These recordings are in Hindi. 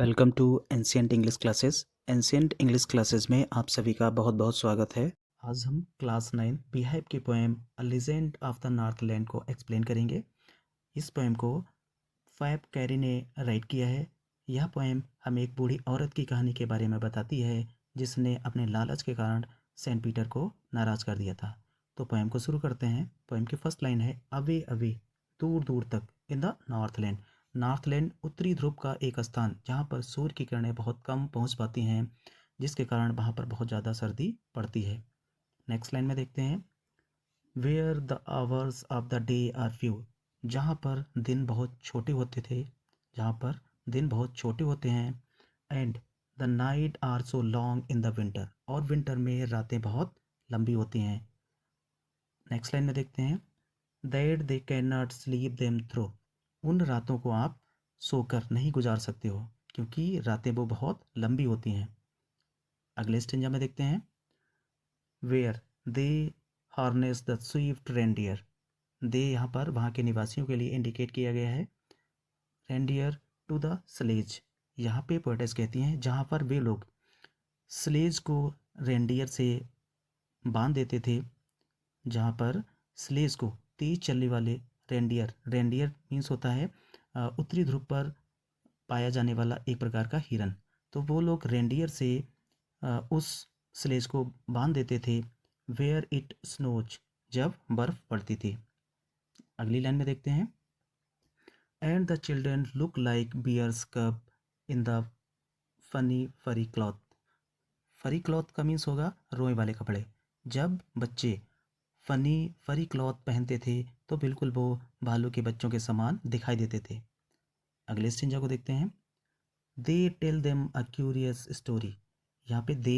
Welcome to ancient English classes. Ancient English classes में आप सभी का बहुत बहुत स्वागत है। आज हम क्लास 9 बिहाइव की poem a legend of the Northland को एक्सप्लेन करेंगे। इस पोएम को फैब कैरी ने राइट किया है। यह पोएम हमें एक बूढ़ी औरत की कहानी के बारे में बताती है जिसने अपने लालच के कारण सेंट पीटर को नाराज़ कर दिया था। तो पोएम को शुरू करते हैं। पोएम की फर्स्ट लाइन है अवे अवे, दूर दूर तक, इन द नॉर्थलैंड। नॉर्थलैंड उत्तरी ध्रुव का एक स्थान जहाँ पर सूर्य की किरणें बहुत कम पहुँच पाती हैं, जिसके कारण वहाँ पर बहुत ज़्यादा सर्दी पड़ती है। नेक्स्ट लाइन में देखते हैं where the hours of the day are few, जहाँ पर दिन बहुत छोटे होते थे, जहाँ पर दिन बहुत छोटे होते हैं। And the night are so long in the winter, और विंटर में रातें बहुत लंबी होती हैं। नेक्स्ट लाइन में देखते हैं that they can not sleep them through, उन रातों को आप सोकर नहीं गुजार सकते हो क्योंकि रातें वो बहुत लंबी होती हैं। अगले स्टेंजा में देखते हैं where they harness the swift reindeer, दे यहाँ पर वहाँ के निवासियों के लिए इंडिकेट किया गया है। रेंडियर टू द स्लेज, यहाँ पे पोएटेस कहती हैं जहाँ पर वे लोग स्लेज को रेंडियर से बांध देते थे, जहाँ पर स्लेज को तेज चलने वाले रेंडियर, रेंडियर मीन्स होता है उत्तरी ध्रुव पर पाया जाने वाला एक प्रकार का हिरन। तो वो लोग रेंडियर से उस स्लेज को बांध देते थे वेयर इट स्नोज, जब बर्फ पड़ती थी। अगली लाइन में देखते हैं and the children look like bears cub in the funny furry cloth. Furry cloth का मीन्स होगा रोए वाले कपड़े। जब बच्चे फनी फरी क्लॉथ पहनते थे तो बिल्कुल वो भालू के बच्चों के समान दिखाई देते थे। अगले स्टिंजा को देखते हैं they tell them a curious story, यहाँ पे दे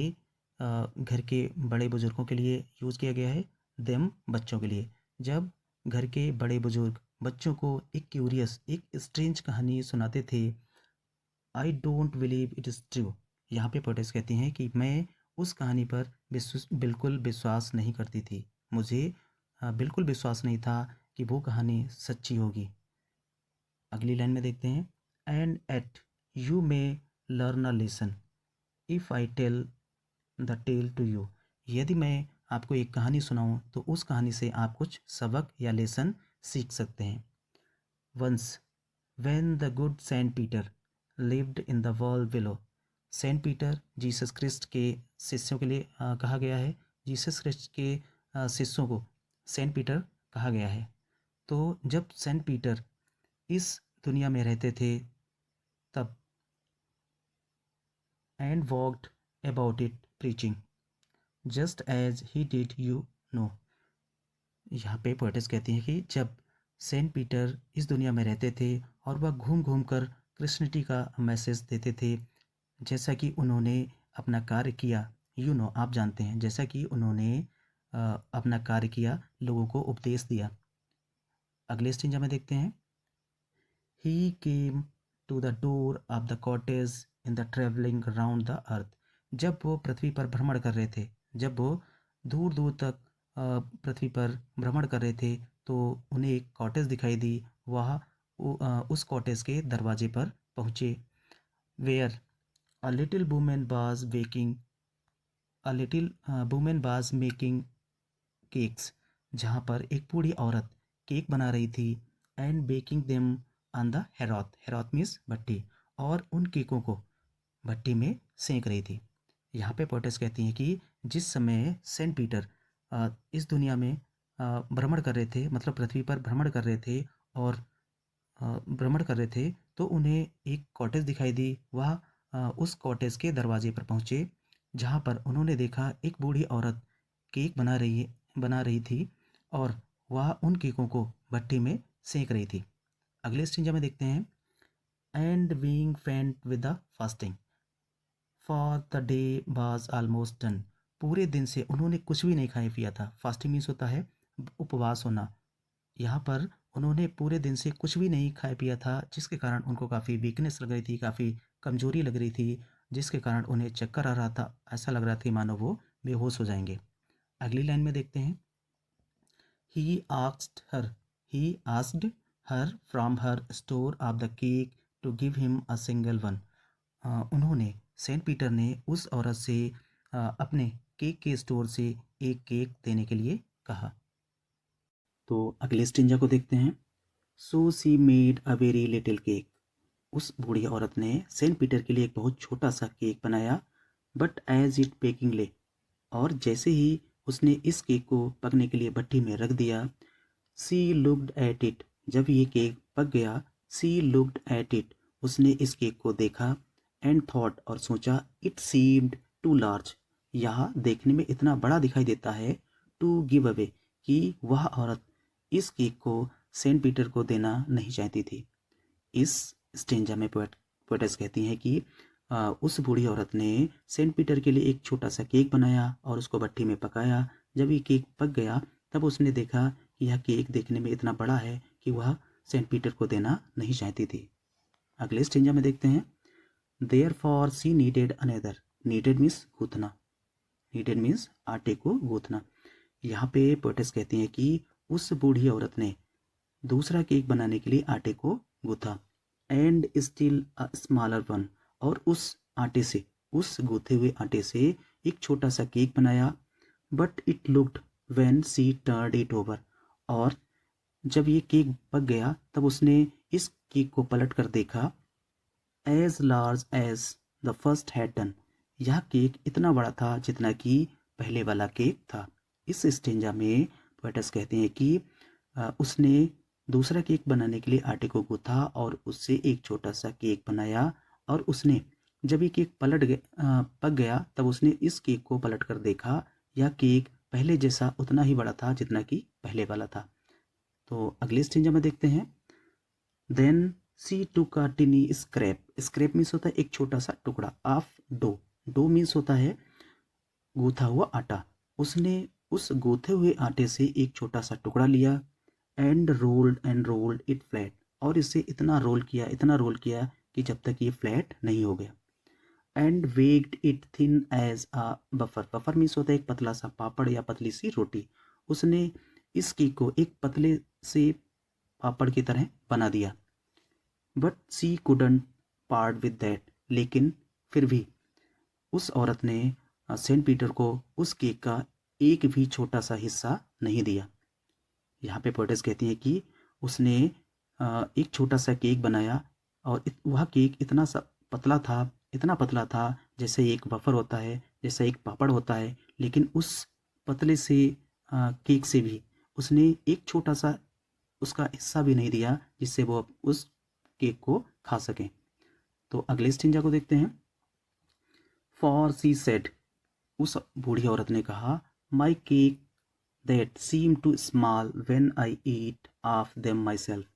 घर के बड़े बुजुर्गों के लिए यूज़ किया गया है, देम बच्चों के लिए। जब घर के बड़े बुजुर्ग बच्चों को एक क्यूरियस, एक स्ट्रेंज कहानी सुनाते थे, I don't believe it is true, यहाँ पे पोएटेस कहती हैं कि मैं उस कहानी पर बिल्कुल विश्वास नहीं करती थी, मुझे बिल्कुल विश्वास नहीं था कि वो कहानी सच्ची होगी। अगली लाइन में देखते हैं and at you may learn a lesson if I tell the tale to you, यदि मैं आपको एक कहानी सुनाऊं तो उस कहानी से आप कुछ सबक या लेसन सीख सकते हैं। Once when the good Saint Peter lived in the world below, Saint Peter Jesus Christ के शिष्यों के लिए कहा गया है। जीसस क्रिस्ट के शिष्यों को सेंट पीटर कहा गया है। तो जब सेंट पीटर इस दुनिया में रहते थे तब and walked about it preaching just as he did you know, यहाँ पे पोएटेस कहती हैं कि जब सेंट पीटर इस दुनिया में रहते थे और वह घूम घूम कर क्रिश्चियनिटी का मैसेज देते थे, जैसा कि उन्होंने अपना कार्य किया, आप जानते हैं, जैसा कि उन्होंने अपना कार्य किया, लोगों को उपदेश दिया। अगले स्टेंजा में देखते हैं he came to the door of the cottage in the travelling round the earth, जब वो पृथ्वी पर भ्रमण कर रहे थे, जब वो दूर दूर तक पृथ्वी पर भ्रमण कर रहे थे तो उन्हें एक कॉटेज दिखाई दी। वह उस कॉटेज के दरवाजे पर पहुँचे where a little women was baking, a little women was making cakes, जहाँ पर एक बूढ़ी औरत केक बना रही थी and baking them on the hearth, hearth means भट्टी, और उन केकों को भट्टी में सेंक रही थी। यहाँ पे पोएटेस कहती हैं कि जिस समय सेंट पीटर इस दुनिया में भ्रमण कर रहे थे, मतलब पृथ्वी पर भ्रमण कर रहे थे और भ्रमण कर रहे थे तो उन्हें एक कॉटेज दिखाई दी। वह उस कॉटेज के दरवाजे पर पहुँचे जहाँ पर उन्होंने देखा एक बूढ़ी औरत केक बना रही थी और वह उन केकों को भट्टी में सेंक रही थी। अगले स्टेंजा में देखते हैं एंड बीइंग फेंट with the fasting for the day was almost done, पूरे दिन से उन्होंने कुछ भी नहीं खाया पिया था। फास्टिंग मीन्स होता है उपवास होना। यहाँ पर उन्होंने पूरे दिन से कुछ भी नहीं खाया पिया था, जिसके कारण उनको काफ़ी वीकनेस लग रही थी, काफ़ी कमजोरी लग रही थी, जिसके कारण उन्हें चक्कर आ रहा था, ऐसा लग रहा था मानो वो बेहोश हो जाएंगे। अगली लाइन में देखते हैं he asked her, he asked her from her store of the cake to give him a single one, उन्होंने सेंट पीटर ने उस औरत से अपने केक के स्टोर से एक केक देने के लिए कहा। तो अगले स्टेंजा को देखते हैं। So she made a very little cake. उस बूढ़ी औरत ने सेंट पीटर के लिए एक बहुत छोटा सा केक बनाया। बट एज इट बेकिंग ले, और जैसे ही उसने इस केक को पकने के लिए भट्टी में रख दिया, सी लुक्ड एट इट। जब ये केक पक गया, सी लुक्ड एट इट, उसने इस केक को देखा। एंड थॉट, और सोचा, इट सीम्ड टू लार्ज, यह देखने में इतना बड़ा दिखाई देता है, टू गिव अवे, कि वह औरत इस केक को सेंट पीटर को देना नहीं चाहती थी। इस स्टेंजा में पोएटेस कहती हैं कि उस बूढ़ी औरत ने सेंट पीटर के लिए एक छोटा सा केक बनाया और उसको भट्टी में पकाया। जब ये केक पक गया, तब उसने देखा कि यह केक देखने में इतना बड़ा है कि वह सेंट पीटर को देना नहीं चाहती थी। अगले स्टेंजा में देखते हैं। Therefore she kneaded another. Kneaded means गूथना, नीडेड मीन्स आटे को गूथना। यहाँ पे पोएटेस कहती हैं कि उस बूढ़ी औरत ने दूसरा केक बनाने के लिए आटे को गूथा। And still a smaller one, और उस आटे से, उस गूथे हुए आटे से एक छोटा सा केक बनाया। But it looked when she turned it over, और जब ये केक पक गया, तब उसने इस केक को पलट कर देखा। As large as the first had done, यह केक इतना बड़ा था जितना कि पहले वाला केक था। इस स्टेंजा में पोएटस कहते हैं कि उसने दूसरा केक बनाने के लिए आटे को गूथा और उससे एक छोटा सा केक बनाया। और उसने जब ये केक पक गया, तब उसने इस केक को पलट कर देखा। यह केक पहले जैसा उतना ही बड़ा था जितना कि पहले वाला था। तो अगले स्टेंजा में देखते हैं। देन सी टुक अ टिनी स्क्रैप। स्क्रैप मीन्स होता है एक छोटा सा टुकड़ा ऑफ डो। डो मीन्स होता है गूथा हुआ आटा। उसने उस गूथे हुए आटे से एक छोटा सा टुकड़ा लिया। एंड रोल्ड इट फ्लैट, और इसे इतना रोल किया, इतना रोल किया कि जब तक ये फ्लैट नहीं हो गया। And baked it thin as a buffer. Buffer means होता है एक पतला सा पापड़ या पतली सी रोटी। उसने इस केक को एक पतले से पापड़ की तरह बना दिया। But she couldn't part with that, लेकिन फिर भी उस औरत ने सेंट पीटर को उस केक का एक भी छोटा सा हिस्सा नहीं दिया। यहाँ पे पोएटेस कहती है कि उसने एक छोटा सा केक बनाया, और वह केक इतना सा पतला था, इतना पतला था जैसे एक वफ़र होता है, जैसा एक पापड़ होता है। लेकिन उस पतले से केक से भी उसने एक छोटा सा उसका हिस्सा भी नहीं दिया जिससे वो उस केक को खा सकें। तो अगले स्टेंजा को देखते हैं। फॉर सी सेड, उस बूढ़ी औरत ने कहा, my cake that seem too small when I eat of them myself.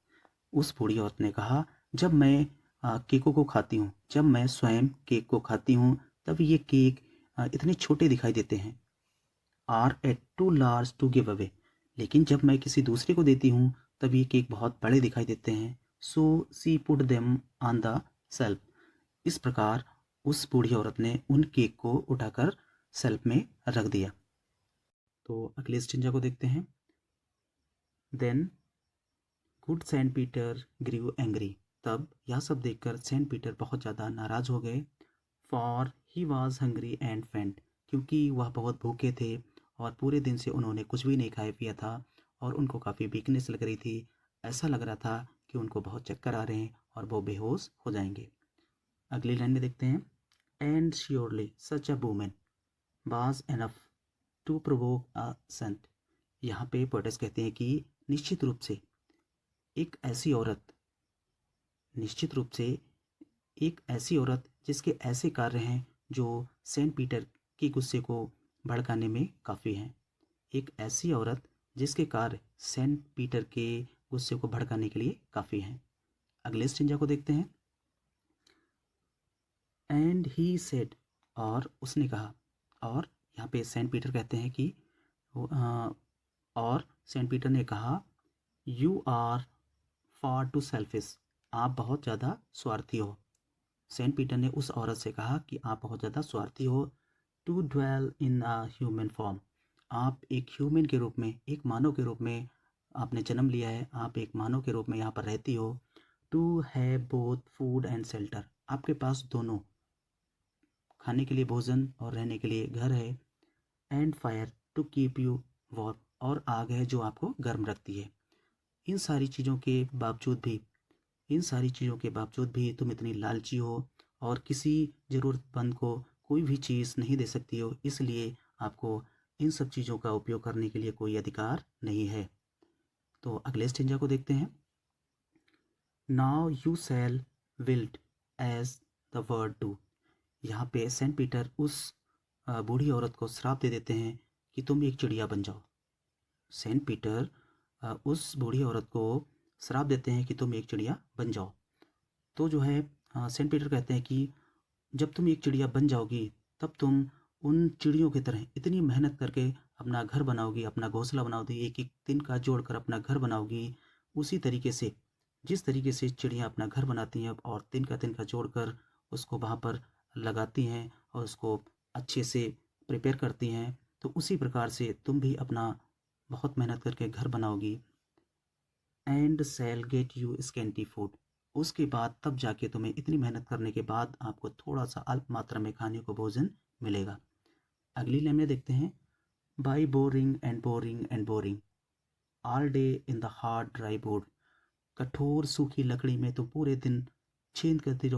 उस बूढ़ी औरत ने कहा, जब मैं केकों को खाती हूँ, जब मैं स्वयं केक को खाती हूँ, तब ये केक इतने छोटे दिखाई देते हैं। Are at too large to give away, लेकिन जब मैं किसी दूसरे को देती हूँ, तब ये केक बहुत बड़े दिखाई देते हैं। So she put them on the shelf. इस प्रकार उस बूढ़ी औरत ने उन केक को उठाकर सेल्फ में रख दिया। तो अगले स्टेंजा को देखते हैं। Then good Saint Peter grew angry. तब यह सब देखकर सेंट पीटर बहुत ज़्यादा नाराज़ हो गए। For he was hungry and फेंट, क्योंकि वह बहुत भूखे थे और पूरे दिन से उन्होंने कुछ भी नहीं खाया पिया था और उनको काफ़ी वीकनेस लग रही थी। ऐसा लग रहा था कि उनको बहुत चक्कर आ रहे हैं और वो बेहोश हो जाएंगे। अगली लाइन में देखते हैं। And surely such a woman was enough to provoke a saint. यहाँ पे पोएटेस कहते हैं कि निश्चित रूप से एक ऐसी औरत, निश्चित रूप से एक ऐसी औरत जिसके ऐसे कार्य हैं जो सेंट पीटर के गुस्से को भड़काने में काफ़ी हैं। एक ऐसी औरत जिसके कार्य सेंट पीटर के गुस्से को भड़काने के लिए काफ़ी हैं। अगले स्टेंजा को देखते हैं। एंड ही सेड, और उसने कहा, और यहाँ पे सेंट पीटर कहते हैं कि और सेंट पीटर ने कहा, you are far too selfish, आप बहुत ज़्यादा स्वार्थी हो। सेंट पीटर ने उस औरत से कहा कि आप बहुत ज़्यादा स्वार्थी हो। To dwell in a human form, आप एक ह्यूमन के रूप में, एक मानव के रूप में आपने जन्म लिया है, आप एक मानव के रूप में यहाँ पर रहती हो। To have both food and shelter, आपके पास दोनों खाने के लिए भोजन और रहने के लिए घर है। And fire to keep you warm, और आग है जो आपको गर्म रखती है। इन सारी चीज़ों के बावजूद भी तुम इतनी लालची हो और किसी ज़रूरतमंद को कोई भी चीज़ नहीं दे सकती हो, इसलिए आपको इन सब चीज़ों का उपयोग करने के लिए कोई अधिकार नहीं है। तो अगले स्टेंजा को देखते हैं। Now you shall build as the bird do. यहाँ पे सेंट पीटर उस बूढ़ी औरत को श्राप दे देते हैं कि तुम एक चिड़िया बन जाओ। सेंट पीटर उस बूढ़ी औरत को श्राप देते हैं कि तुम एक चिड़िया बन जाओ। तो जो है सेंट पीटर कहते हैं कि जब तुम एक चिड़िया बन जाओगी तब तुम उन चिड़ियों की तरह इतनी मेहनत करके अपना घर बनाओगी, अपना घोंसला बनाओगी, एक एक तिनका जोड़कर अपना घर बनाओगी। उसी तरीके से जिस तरीके से चिड़िया अपना घर बनाती हैं और तिनका तिनका जोड़कर उसको वहाँ पर लगाती हैं और उसको अच्छे से प्रिपेयर करती हैं, तो उसी प्रकार से तुम भी अपना बहुत मेहनत करके घर बनाओगी। And shall get you scanty food. उसके बाद तब जाके तुम्हें इतनी मेहनत करने के बाद आपको थोड़ा सा अल्प मात्रा में खाने को भोजन मिलेगा। अगली लाइन में देखते हैं। By boring and boring and boring all day in the hard dry would. कठोर सूखी लकड़ी में तुम पूरे दिन करती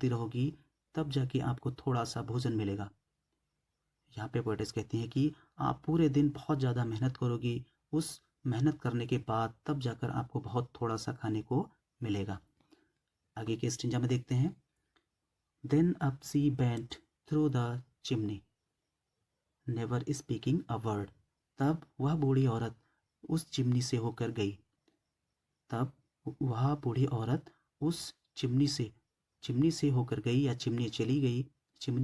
रहोगी, तब जाके आपको थोड़ा सा भोजन मिलेगा। यहाँ पे पोएटिस कहती हैं कि आप पूरे दिन बहुत ज़्यादा मेहनत करोगी, उस मेहनत करने के बाद तब जाकर आपको बहुत थोड़ा सा खाने को मिलेगा। आगे के स्टेंजा में देखते हैं। Then up she went through the chimney never speaking a word. तब वह बूढ़ी औरत उस चिमनी से होकर गई। तब वह बूढ़ी औरत उस चिमनी से होकर गई या चिमनी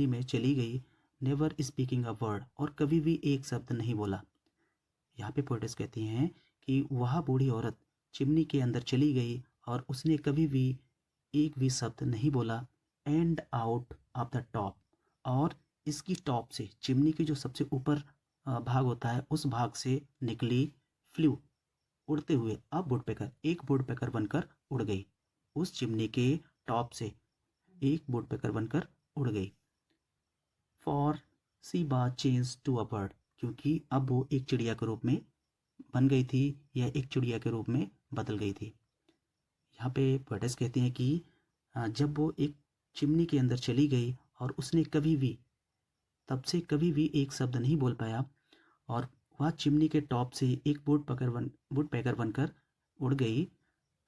में चली गई। नेवर स्पीकिंग अ वर्ड, और कभी भी एक शब्द नहीं बोला। यहाँ पे पोएटिस कहती हैं कि वह बूढ़ी औरत चिमनी के अंदर चली गई और उसने कभी भी एक भी शब्द नहीं बोला। And out of the top, और इसकी टॉप से, चिमनी की जो सबसे ऊपर भाग होता है, उस भाग से निकली फ्लू, उड़ते हुए एक वुड पेकर बनकर उड़ गई। उस चिमनी के टॉप से एक वुड पेकर बनकर उड़ गई। फॉर सी बा चेंज टू अ बर्ड, क्योंकि अब वो एक चिड़िया के रूप में बन गई थी या एक चिड़िया के रूप में बदल गई थी। यहाँ पे पोएटिस कहती हैं कि जब वो एक चिमनी के अंदर चली गई और उसने तब से कभी भी एक शब्द नहीं बोल पाया, और वह चिमनी के टॉप से एक वुड पैकर बनकर उड़ गई।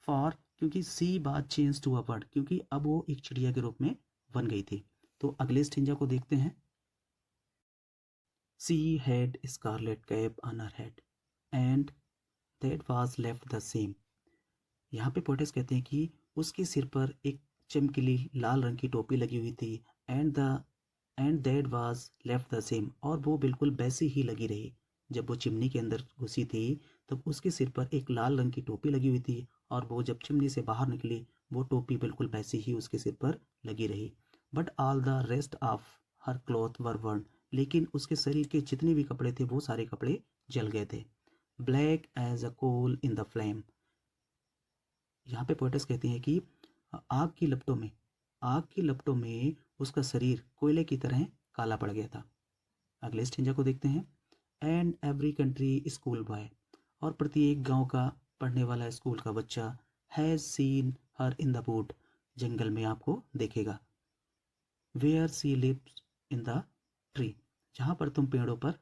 फॉर, क्योंकि सी बात चेंज टू अ बर्ड, क्योंकि अब वो एक चिड़िया के रूप में बन गई थी। तो अगले स्टेंजा को देखते हैं। She had scarlet cap on her head and that was left the same. यहाँ पे पोएटिस कहते हैं कि उसके सिर पर एक चमकीली लाल रंग की टोपी लगी हुई थी। And that was left the same, और वो बिल्कुल वैसी ही लगी रही। जब वो चिमनी के अंदर घुसी थी तब उसके सिर पर एक लाल रंग की टोपी लगी हुई थी, और वो जब चिमनी से बाहर निकली वो टोपी बिल्कुल वैसी ही उसके सिर पर लगी रही। But all the rest of her cloth were burn, लेकिन उसके शरीर के जितने भी कपड़े थे वो सारे कपड़े जल गए थे। Black as a coal in the flame. यहाँ पे पोएटिस कहती हैं कि आग की लपटों में उसका शरीर कोयले की तरह काला पड़ गया था। अगले स्टेंजा को देखते हैं। And every country school boy, और प्रत्येक गांव का पढ़ने वाला स्कूल का बच्चा has seen her in the wood, जंगल में आपको देखेगा। Where she lives in the tree, जहाँ पर तुम पेड़ों पर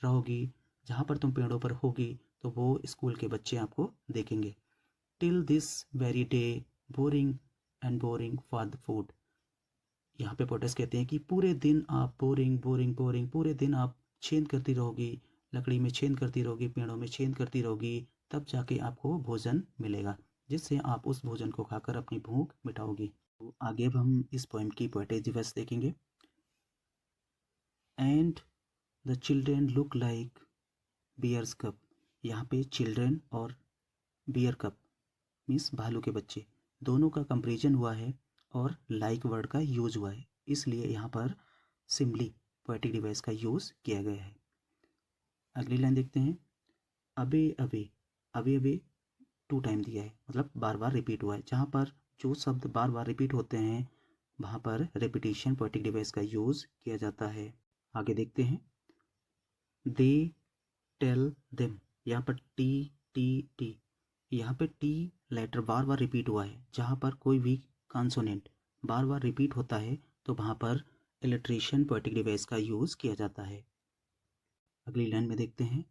रहोगी, जहाँ पर तुम पेड़ों पर होगी, तो वो स्कूल के बच्चे आपको देखेंगे। Till this very day boring and boring for the food. यहाँ पे पोएटिस कहते हैं कि पूरे दिन आप बोरिंग पूरे दिन आप छेद करती रहोगी, लकड़ी में छेद करती रहोगी, पेड़ों में छेद करती रहोगी, तब जाके आपको भोजन मिलेगा, जिससे आप उस भोजन को खाकर अपनी भूख मिटाओगी। तो आगे अब हम इस पोएम की पोएटिक डिवाइस देखेंगे। And the children look like bears cub. यहाँ पे चिल्ड्रेन और बियर कप मीन्स भालू के बच्चे, दोनों का कंपेरिजन हुआ है और लाइक वर्ड का यूज हुआ है, इसलिए यहाँ पर सिम्बली पोएटिक डिवाइस का यूज किया गया है। अगली लाइन देखते हैं। अबे अबे, अबे अबे 2 टाइम दिया है, मतलब बार बार रिपीट हुआ है। जहाँ पर जो शब्द बार बार रिपीट होते हैं वहाँ पर रेपिटेशन पोएटिक डिवाइस का यूज़ किया जाता है। आगे देखते हैं, दे टेल देम, यहाँ पर टी टी टी, यहाँ पे टी लेटर बार बार रिपीट हुआ है। जहाँ पर कोई भी कॉन्सोनेंट बार बार रिपीट होता है तो वहाँ पर इलिट्रेशन पोएटिक डिवाइस का यूज़ किया जाता है। अगली लाइन में देखते हैं,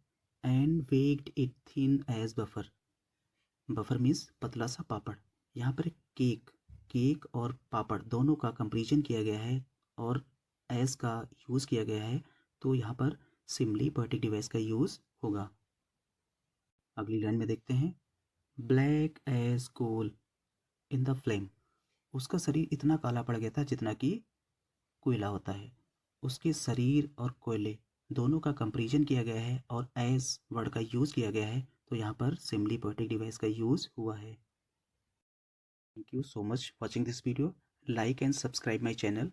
and baked it thin as buffer. Buffer means पतला सा पापड़। यहाँ पर केक और पापड़ दोनों का कंपेरिजन किया गया है और एज का यूज़ किया गया है, तो यहाँ पर सिमली पोएटिक डिवाइस का यूज़ होगा। अगली लाइन में देखते हैं, black as coal in the flame. उसका शरीर इतना काला पड़ गया था जितना कि कोयला होता है। उसके शरीर और कोयले दोनों का कंपेरिजन किया गया है और एज वर्ड का यूज़ किया गया है, तो यहाँ पर सिमली पोएटिक डिवाइस का यूज़ हुआ है। Thank you so much watching this video. Like and subscribe my channel.